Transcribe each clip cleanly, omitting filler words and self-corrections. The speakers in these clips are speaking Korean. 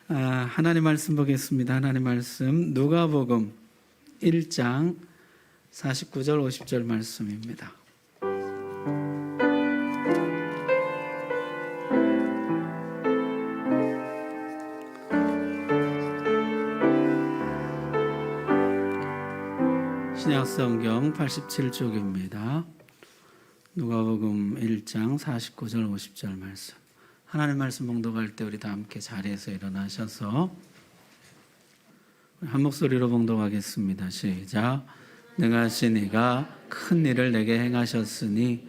하나님 말씀 보겠습니다. 하나님 말씀 누가복음 1장 49절 50절 말씀입니다. 신약성경 87쪽입니다. 누가복음 1장 49절 50절 말씀. 하나님 말씀 봉독할 때 우리 다 함께 자리에서 일어나셔서 한 목소리로 봉독하겠습니다. 시작. 능하신 이가 큰 일을 내게 행하셨으니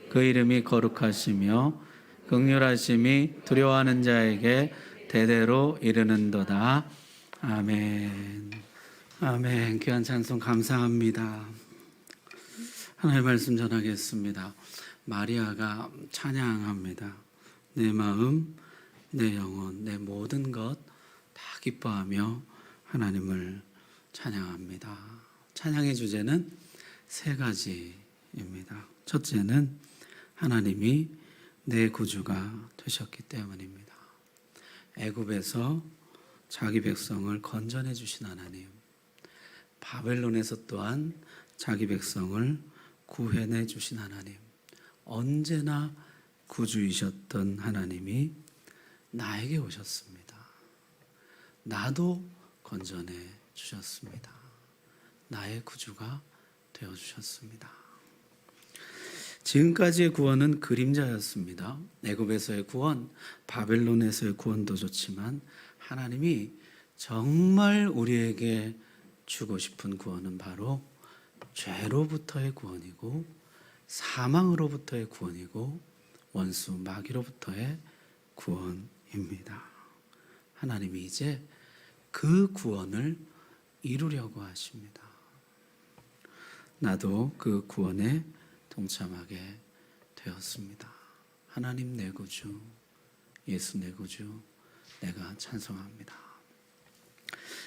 그 이름이 거룩하시며 긍휼하심이 두려워하는 자에게 대대로 이르는도다. 아멘. 아멘. 귀한 찬송 감사합니다. 하나님의 말씀 전하겠습니다. 마리아가 찬양합니다. 내 마음, 내 영혼, 내 모든 것 다 기뻐하며 하나님을 찬양합니다. 찬양의 주제는 세 가지입니다. 첫째는 하나님이 내 구주가 되셨기 때문입니다. 애굽에서 자기 백성을 건져내 주신 하나님, 바벨론에서 또한 자기 백성을 구해내 주신 하나님, 언제나 구주이셨던 하나님이 나에게 오셨습니다. 나도 건져내 주셨습니다. 나의 구주가 되어주셨습니다. 지금까지의 구원은 그림자였습니다. 애굽에서의 구원, 바벨론에서의 구원도 좋지만 하나님이 정말 우리에게 주고 싶은 구원은 바로 죄로부터의 구원이고 사망으로부터의 구원이고 원수 마귀로부터의 구원입니다. 하나님이 이제 그 구원을 이루려고 하십니다. 나도 그 구원에 동참하게 되었습니다. 하나님 내 구주, 예수 내 구주, 내가 찬송합니다.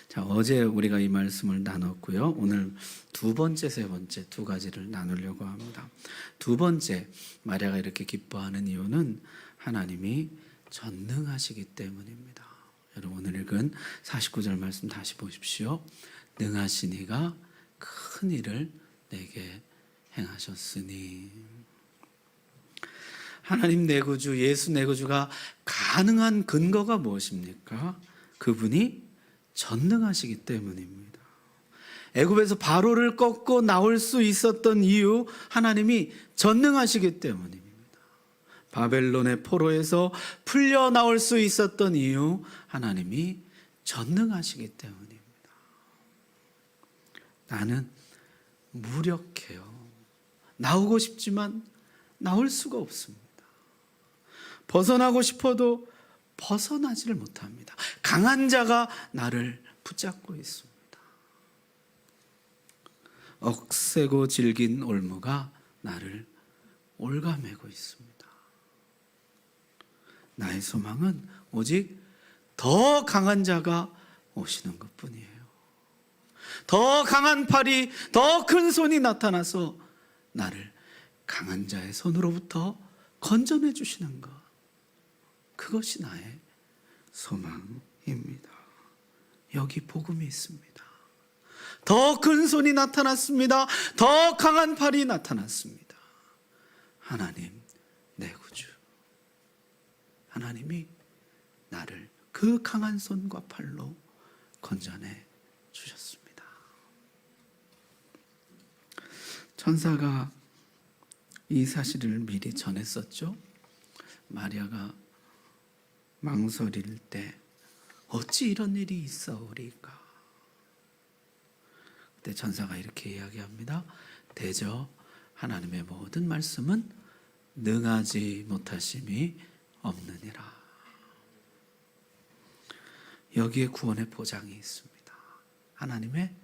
자, 어제 우리가 이 말씀을 나눴고요. 오늘 두 번째, 세 번째 두 가지를 나누려고 합니다. 두 번째, 마리아가 이렇게 기뻐하는 이유는 하나님이 전능하시기 때문입니다. 여러분 오늘 읽은 49절 말씀 다시 보십시오. 능하신 이가 큰 일을 내게 행하셨으니. 하나님 내 구주, 예수 내 구주가 가능한 근거가 무엇입니까? 그분이 전능하시기 때문입니다. 애굽에서 바로를 꺾고 나올 수 있었던 이유, 하나님이 전능하시기 때문입니다. 바벨론의 포로에서 풀려 나올 수 있었던 이유, 하나님이 전능하시기 때문입니다. 나는 무력해요. 나오고 싶지만 나올 수가 없습니다. 벗어나고 싶어도 벗어나지를 못합니다. 강한 자가 나를 붙잡고 있습니다. 억세고 질긴 올무가 나를 올가매고 있습니다. 나의 소망은 오직 더 강한 자가 오시는 것뿐이에요. 더 강한 팔이, 더 큰 손이 나타나서 나를 강한 자의 손으로부터 건져내 주시는 것, 그것이 나의 소망입니다. 여기 복음이 있습니다. 더 큰 손이 나타났습니다. 더 강한 팔이 나타났습니다. 하나님 내 구주, 하나님이 나를 그 강한 손과 팔로 건져내 주셨습니다. 천사가 이 사실을 미리 전했었죠. 마리아가 망설일 때 어찌 이런 일이 있어오리까? 그때 천사가 이렇게 이야기합니다. 대저 하나님의 모든 말씀은 능하지 못하심이 없느니라. 여기에 구원의 보장이 있습니다. 하나님의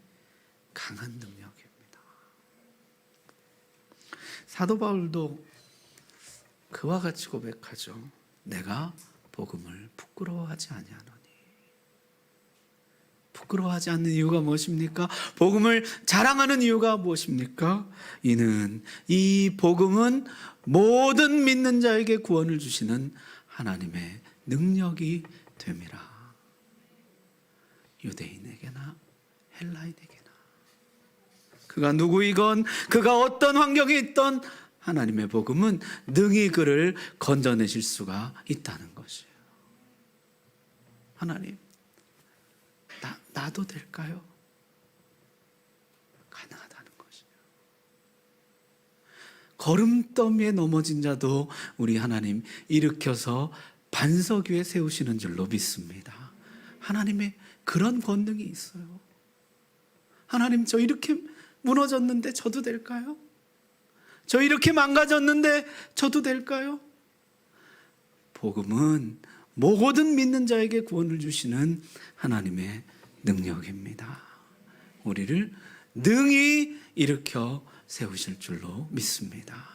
강한 능력입니다. 사도 바울도 그와 같이 고백하죠. 내가 복음을 부끄러워하지 아니하노니. 부끄러워하지 않는 이유가 무엇입니까? 복음을 자랑하는 이유가 무엇입니까? 이는 이 복음은 모든 믿는 자에게 구원을 주시는 하나님의 능력이 됨이라. 유대인에게나 헬라인에게나, 그가 누구이건 그가 어떤 환경에 있던 하나님의 복음은 능히 그를 건져내실 수가 있다는 것이에요. 하나님, 나도 될까요? 가능하다는 것이에요. 걸음더미에 넘어진 자도 우리 하나님 일으켜서 반석 위에 세우시는 줄로 믿습니다. 하나님의 그런 권능이 있어요. 하나님, 저 이렇게 무너졌는데 저도 될까요? 저 이렇게 망가졌는데 저도 될까요? 복음은 모든 믿는 자에게 구원을 주시는 하나님의 능력입니다. 우리를 능히 일으켜 세우실 줄로 믿습니다.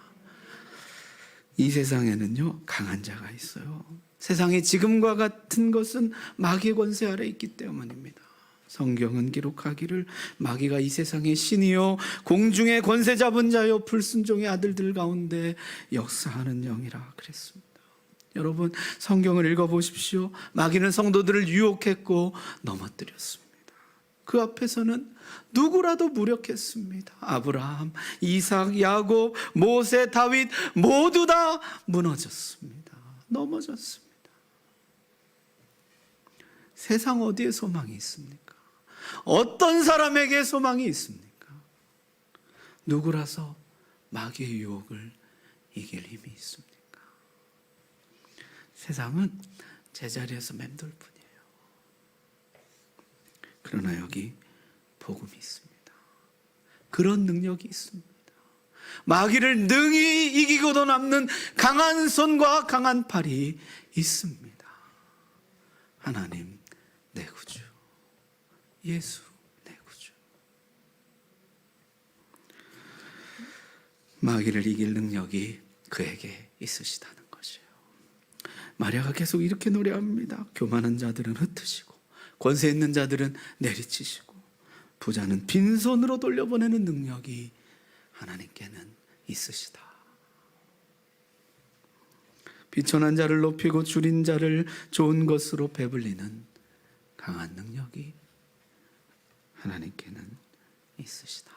이 세상에는요, 강한 자가 있어요. 세상에 지금과 같은 것은 마귀의 권세 아래 있기 때문입니다. 성경은 기록하기를 마귀가 이 세상의 신이요 공중의 권세 잡은 자요 불순종의 아들들 가운데 역사하는 영이라 그랬습니다. 여러분, 성경을 읽어보십시오. 마귀는 성도들을 유혹했고 넘어뜨렸습니다. 그 앞에서는 누구라도 무력했습니다. 아브라함, 이삭, 야곱, 모세, 다윗 모두 다 무너졌습니다. 넘어졌습니다. 세상 어디에 소망이 있습니까? 어떤 사람에게 소망이 있습니까? 누구라서 마귀의 유혹을 이길 힘이 있습니까? 세상은 제자리에서 맴돌 뿐이에요. 그러나 여기 복음이 있습니다. 그런 능력이 있습니다. 마귀를 능히 이기고도 남는 강한 손과 강한 팔이 있습니다. 하나님, 내 구주, 예수 내 구주. 마귀를 이길 능력이 그에게 있으시다는 것이에요. 마리아가 계속 이렇게 노래합니다. 교만한 자들은 흩으시고 권세 있는 자들은 내리치시고 부자는 빈손으로 돌려보내는 능력이 하나님께는 있으시다. 비천한 자를 높이고 줄인 자를 좋은 것으로 배불리는 강한 능력이 하나님께는 있으시다.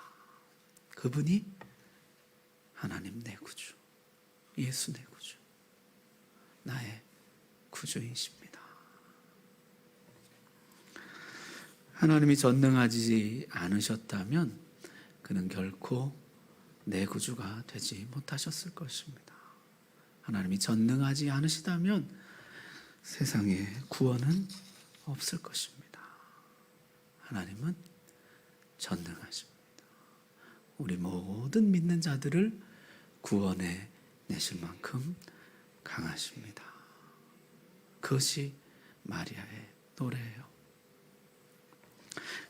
그분이 하나님 내 구주, 예수 내 구주, 나의 구주이십니다. 하나님이 전능하지 않으셨다면 그는 결코 내 구주가 되지 못하셨을 것입니다. 하나님이 전능하지 않으시다면 세상에 구원은 없을 것입니다. 하나님은 전능하십니다. 우리 모든 믿는 자들을 구원해 내실 만큼 강하십니다. 그것이 마리아의 노래예요.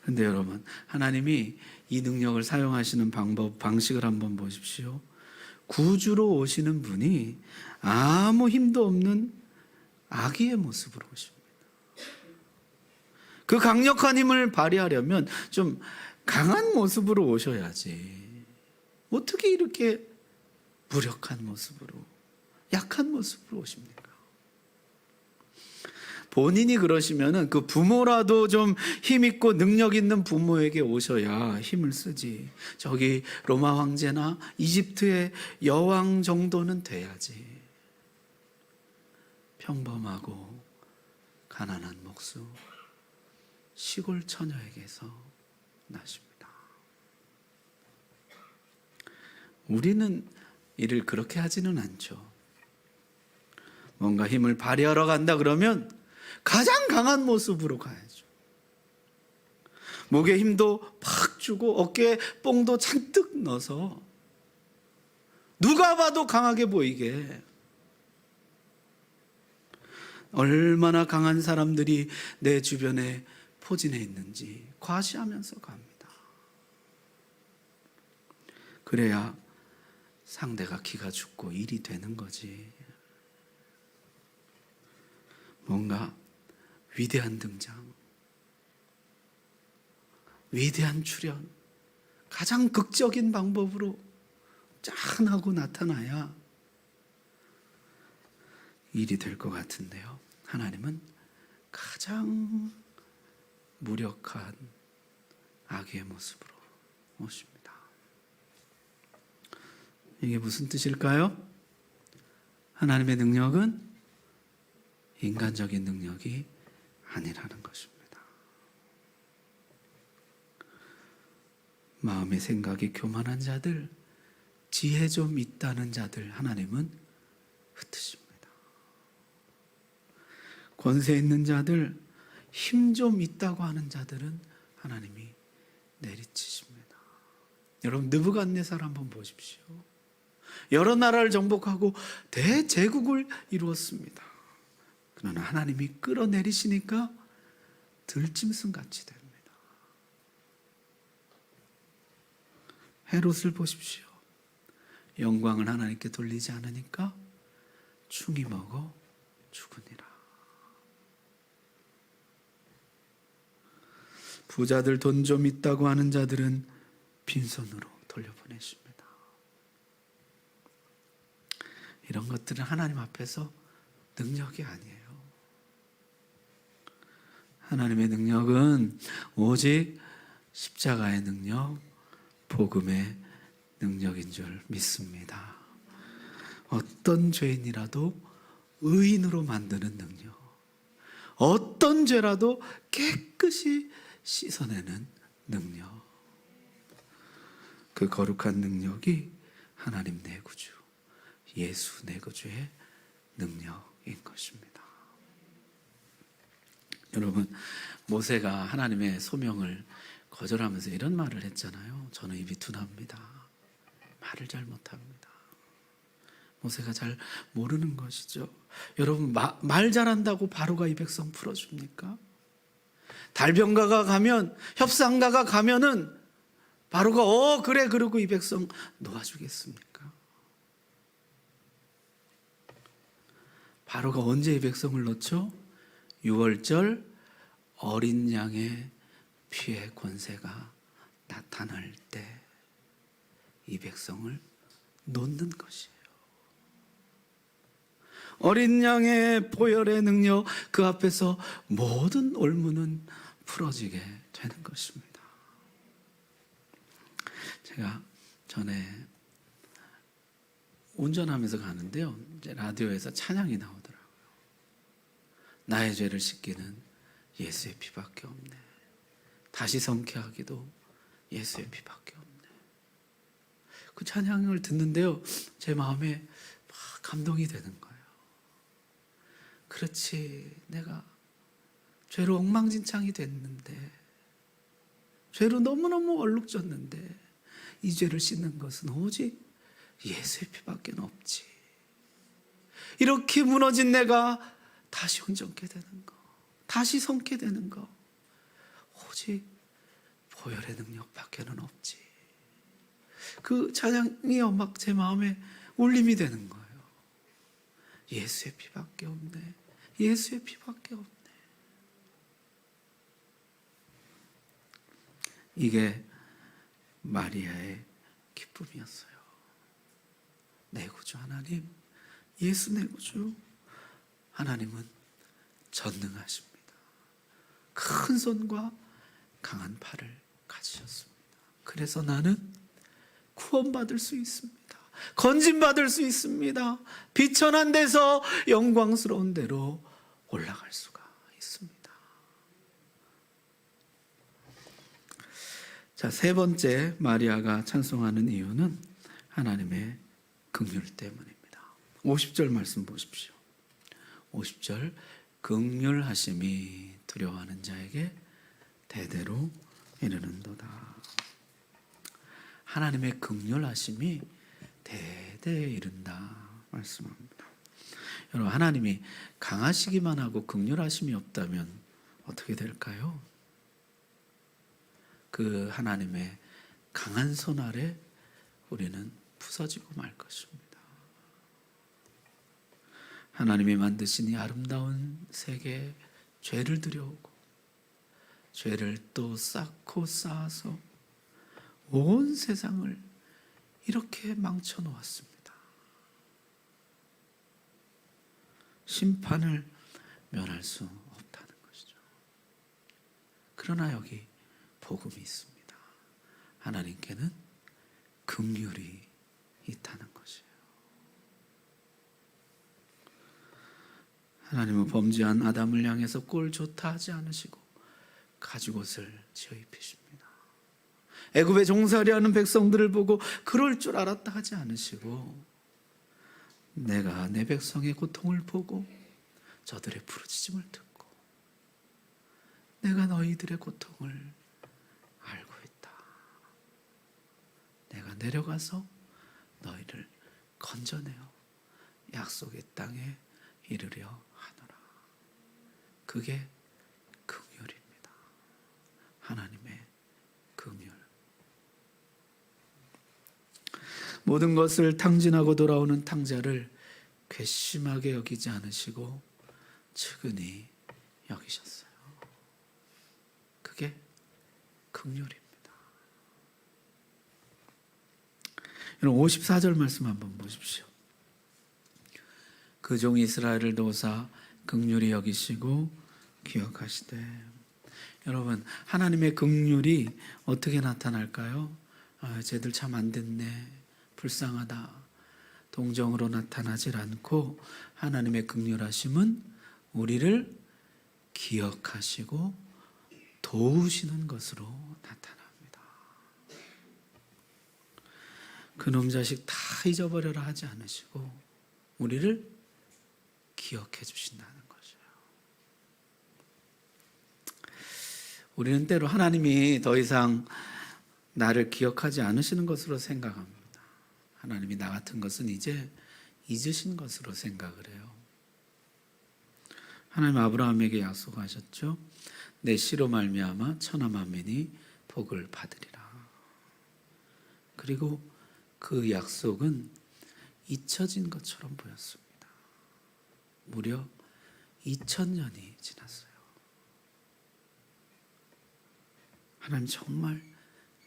그런데 여러분, 하나님이 이 능력을 사용하시는 방식을 한번 보십시오. 구주로 오시는 분이 아무 힘도 없는 아기의 모습으로 오십니다. 그 강력한 힘을 발휘하려면 좀 강한 모습으로 오셔야지. 어떻게 이렇게 무력한 모습으로, 약한 모습으로 오십니까? 본인이 그러시면은 그 부모라도 좀 힘있고 능력 있는 부모에게 오셔야 힘을 쓰지. 저기 로마 황제나 이집트의 여왕 정도는 돼야지. 평범하고 가난한 목수, 시골 처녀에게서 나십니다. 우리는 일을 그렇게 하지는 않죠. 뭔가 힘을 발휘하러 간다 그러면 가장 강한 모습으로 가야죠. 목에 힘도 팍 주고 어깨에 뽕도 잔뜩 넣어서 누가 봐도 강하게 보이게. 얼마나 강한 사람들이 내 주변에 포진해 있는지 과시하면서 갑니다. 그래야 상대가 기가 죽고 일이 되는 거지. 뭔가 위대한 등장, 위대한 출현, 가장 극적인 방법으로 짠하고 나타나야 일이 될 것 같은데요. 하나님은 가장 무력한 아기의 모습으로 오십니다. 이게 무슨 뜻일까요? 하나님의 능력은 인간적인 능력이 아니라는 것입니다. 마음의 생각이 교만한 자들, 지혜 좀 있다는 자들 하나님은 흩으십니다. 권세 있는 자들, 힘 좀 있다고 하는 자들은 하나님이 내리치십니다. 여러분 느부갓네살 한번 보십시오. 여러 나라를 정복하고 대제국을 이루었습니다. 그러나 하나님이 끌어내리시니까 들짐승같이 됩니다. 헤롯을 보십시오. 영광을 하나님께 돌리지 않으니까 충이 먹어 죽으니라. 부자들 돈 좀 있다고 하는 자들은 빈손으로 돌려보내십니다. 이런 것들은 하나님 앞에서 능력이 아니에요. 하나님의 능력은 오직 십자가의 능력, 복음의 능력인 줄 믿습니다. 어떤 죄인이라도 의인으로 만드는 능력, 어떤 죄라도 깨끗이 씻어내는 능력, 그 거룩한 능력이 하나님 내 구주, 예수 내 구주의 능력인 것입니다. 여러분, 모세가 하나님의 소명을 거절하면서 이런 말을 했잖아요. 저는 입이 둔합니다. 말을 잘 못합니다. 모세가 잘 모르는 것이죠. 여러분, 말 잘한다고 바로가 이 백성 풀어줍니까? 달변가가 가면, 협상가가 가면은 바로가 그래 그러고 이 백성 놓아주겠습니까? 바로가 언제 이 백성을 놓죠? 6월절 어린 양의 피의 권세가 나타날 때 이 백성을 놓는 것이에요. 어린 양의 보혈의 능력, 그 앞에서 모든 올무는 풀어지게 되는 것입니다. 제가 전에 운전하면서 가는데요, 이제 라디오에서 찬양이 나오더라고요. 나의 죄를 씻기는 예수의 피밖에 없네. 다시 성쾌하기도 예수의 피밖에 없네. 그 찬양을 듣는데요, 제 마음에 막 감동이 되는 거예요. 그렇지, 내가 죄로 엉망진창이 됐는데, 죄로 너무너무 얼룩졌는데 이 죄를 씻는 것은 오직 예수의 피밖에 없지. 이렇게 무너진 내가 다시 온전케 되는 거, 다시 성케 되는 거, 오직 보혈의 능력밖에는 없지. 그 찬양이 막 제 마음에 울림이 되는 거예요. 예수의 피밖에 없네. 예수의 피밖에 없네. 이게 마리아의 기쁨이었어요. 내 구주 하나님, 예수 내 구주 하나님은 전능하십니다. 큰 손과 강한 팔을 가지셨습니다. 그래서 나는 구원받을 수 있습니다. 건진받을 수 있습니다. 비천한 데서 영광스러운 데로 올라갈 수가 있습니다. 자, 세 번째 마리아가 찬송하는 이유는 하나님의 긍휼 때문입니다. 50절 말씀 보십시오. 50절, 긍휼하심이 두려워하는 자에게 대대로 이르는도다. 하나님의 긍휼하심이 대대에 이른다 말씀합니다. 여러분, 하나님이 강하시기만 하고 긍휼하심이 없다면 어떻게 될까요? 그 하나님의 강한 손 아래 우리는 부서지고 말 것입니다. 하나님이 만드신 이 아름다운 세계에 죄를 들여오고 죄를 또 쌓고 쌓아서 온 세상을 이렇게 망쳐 놓았습니다. 심판을 면할 수 없다는 것이죠. 그러나 여기 복음이 있습니다. 하나님께는 긍휼이 있다는 것이에요. 하나님은 범죄한 아담을 향해서 꼴 좋다 하지 않으시고 가죽옷을 지어 입히십니다. 애굽에 종살이하는 백성들을 보고 그럴 줄 알았다 하지 않으시고 내가 내 백성의 고통을 보고 저들의 부르짖음을 듣고 내가 너희들의 고통을 알고 있다. 내가 내려가서 너희를 건져내어 약속의 땅에 이르려 하노라. 그게 긍휼입니다. 하나님의 긍휼. 모든 것을 탕진하고 돌아오는 탕자를 괘씸하게 여기지 않으시고 측은히 여기셨어요. 그게 긍휼입니다. 여러분 54절 말씀 한번 보십시오. 그 종 이스라엘을 도우사 긍휼히 여기시고 기억하시되. 여러분 하나님의 긍휼이 어떻게 나타날까요? 쟤들 참 안 됐네, 불쌍하다, 동정으로 나타나질 않고 하나님의 긍휼하심은 우리를 기억하시고 도우시는 것으로 나타납니다. 그놈 자식 다 잊어버려라 하지 않으시고 우리를 기억해 주신다는 것이에요. 우리는 때로 하나님이 더 이상 나를 기억하지 않으시는 것으로 생각합니다. 하나님이 나 같은 것은 이제 잊으신 것으로 생각을 해요. 하나님 아브라함에게 약속하셨죠. 내 씨로 말미암아 천하 만민이 복을 받으리라. 그리고 그 약속은 잊혀진 것처럼 보였습니다. 무려 2000년이 지났어요. 하나님 정말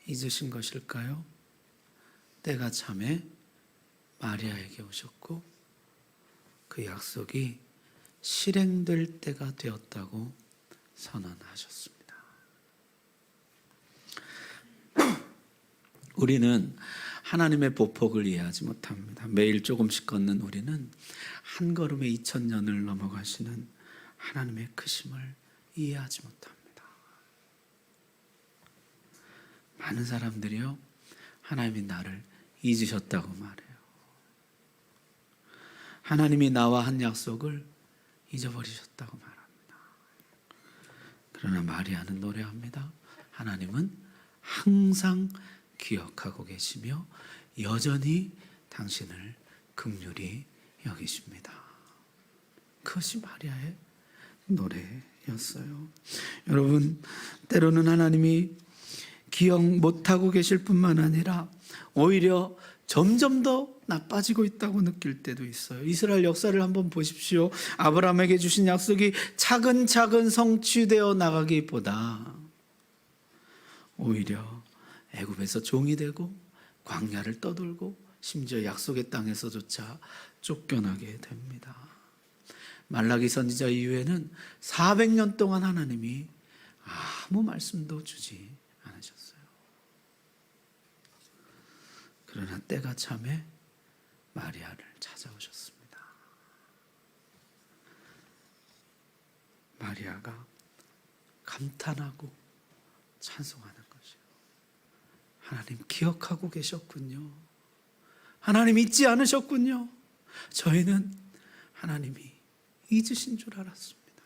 잊으신 것일까요? 때가 참에 마리아에게 오셨고 그 약속이 실행될 때가 되었다고 선언하셨습니다. 우리는 하나님의 보폭을 이해하지 못합니다. 매일 조금씩 걷는 우리는 한 걸음에 2000년을 넘어가시는 하나님의 크심을 이해하지 못합니다. 많은 사람들이요, 하나님이 나를 잊으셨다고 말해요. 하나님이 나와 한 약속을 잊어버리셨다고 말합니다. 그러나 마리아는 노래합니다. 하나님은 항상 기억하고 계시며 여전히 당신을 긍휼히 여기십니다. 그것이 마리아의 노래였어요. 여러분, 때로는 하나님이 기억 못하고 계실 뿐만 아니라 오히려 점점 더 나빠지고 있다고 느낄 때도 있어요. 이스라엘 역사를 한번 보십시오. 아브라함에게 주신 약속이 차근차근 성취되어 나가기보다 오히려 애굽에서 종이 되고 광야를 떠돌고 심지어 약속의 땅에서조차 쫓겨나게 됩니다. 말라기 선지자 이후에는 400년 동안 하나님이 아무 말씀도 주지 않으셨어요. 그러나 때가 참에 마리아를 찾아오셨습니다. 마리아가 감탄하고 찬송하는 것이요, 하나님 기억하고 계셨군요. 하나님 잊지 않으셨군요. 저희는 하나님이 잊으신 줄 알았습니다.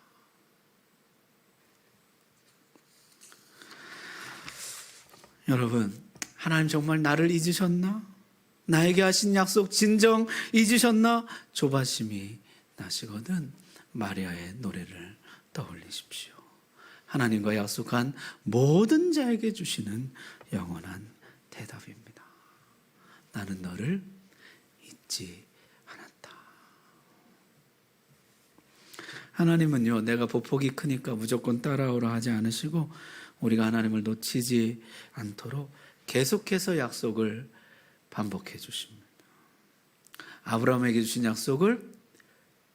여러분, 하나님 정말 나를 잊으셨나? 나에게 하신 약속 진정 잊으셨나? 조바심이 나시거든 마리아의 노래를 떠올리십시오. 하나님과 약속한 모든 자에게 주시는 영원한 대답입니다. 나는 너를 잊지 않았다. 하나님은요, 내가 보폭이 크니까 무조건 따라오라 하지 않으시고 우리가 하나님을 놓치지 않도록 계속해서 약속을 반복해 주십니다. 아브라함에게 주신 약속을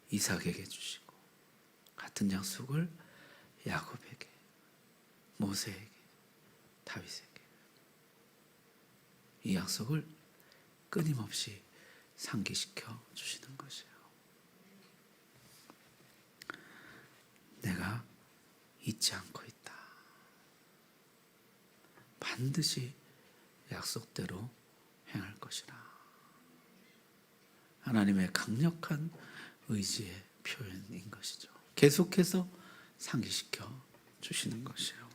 이삭에게 주시고 같은 약속을 야곱에게, 모세에게, 다윗에게 이 약속을 끊임없이 상기시켜 주시는 것이에요. 내가 잊지 않고 있다. 반드시 약속대로 행할 것이라. 하나님의 강력한 의지의 표현인 것이죠. 계속해서 상기시켜 주시는 것이에요.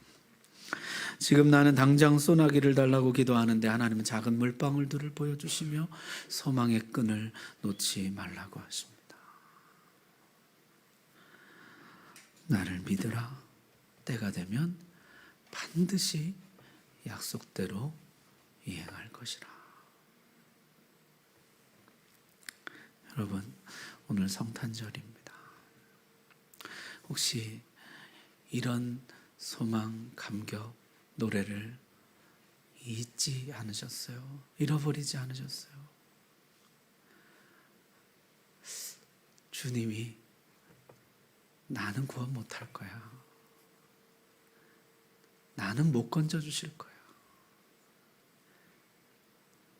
지금 나는 당장 소나기를 달라고 기도하는데 하나님은 작은 물방울들을 보여주시며 소망의 끈을 놓지 말라고 하십니다. 나를 믿으라. 때가 되면 반드시 약속대로 이행할 것이라. 여러분, 오늘 성탄절입니다. 혹시 이런 소망, 감격, 노래를 잊지 않으셨어요? 잃어버리지 않으셨어요? 주님이 나는 구원 못할 거야. 나는 못 건져주실 거야.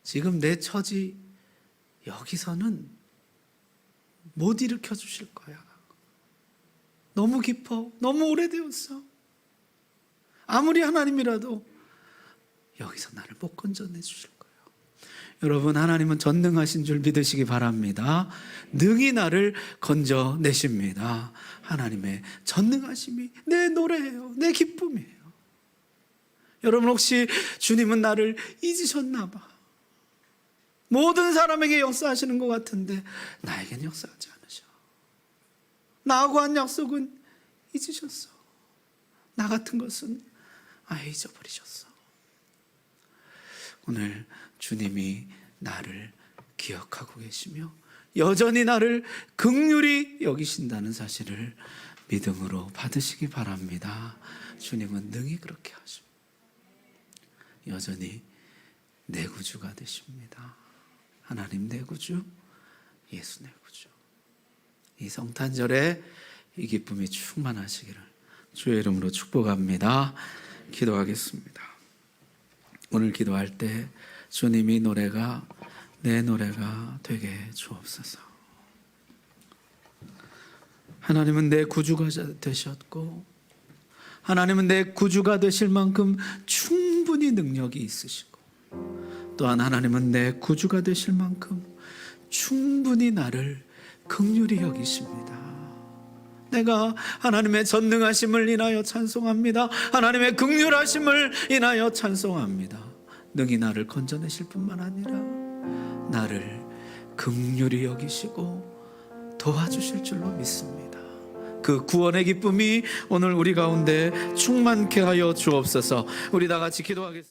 지금 내 처지 여기서는 못 일으켜 주실 거야. 너무 깊어. 너무 오래되었어. 아무리 하나님이라도 여기서 나를 못 건져내 주실 거예요. 여러분, 하나님은 전능하신 줄 믿으시기 바랍니다. 능히 나를 건져내십니다. 하나님의 전능하심이 내 노래예요. 내 기쁨이에요. 여러분, 혹시 주님은 나를 잊으셨나 봐. 모든 사람에게 역사하시는 것 같은데 나에겐 역사하지 않으셔. 나하고 한 약속은 잊으셨어. 나 같은 것은 아예 잊어버리셨어. 오늘 주님이 나를 기억하고 계시며 여전히 나를 긍휼히 여기신다는 사실을 믿음으로 받으시기 바랍니다. 주님은 능히 그렇게 하십니다. 여전히 내 구주가 되십니다. 하나님 내 구주, 예수 내 구주. 이 성탄절에 이 기쁨이 충만하시기를 주의 이름으로 축복합니다. 기도하겠습니다. 오늘 기도할 때 주님이 노래가 내 노래가 되게 주옵소서. 하나님은 내 구주가 되셨고 하나님은 내 구주가 되실 만큼 충분히 능력이 있으시고 또한 하나님은 내 구주가 되실 만큼 충분히 나를 긍휼히 여기십니다. 내가 하나님의 전능하심을 인하여 찬송합니다. 하나님의 긍휼하심을 인하여 찬송합니다. 능히 나를 건져내실 뿐만 아니라 나를 긍휼히 여기시고 도와주실 줄로 믿습니다. 그 구원의 기쁨이 오늘 우리 가운데 충만케 하여 주옵소서. 우리 다 같이 기도하겠습니다.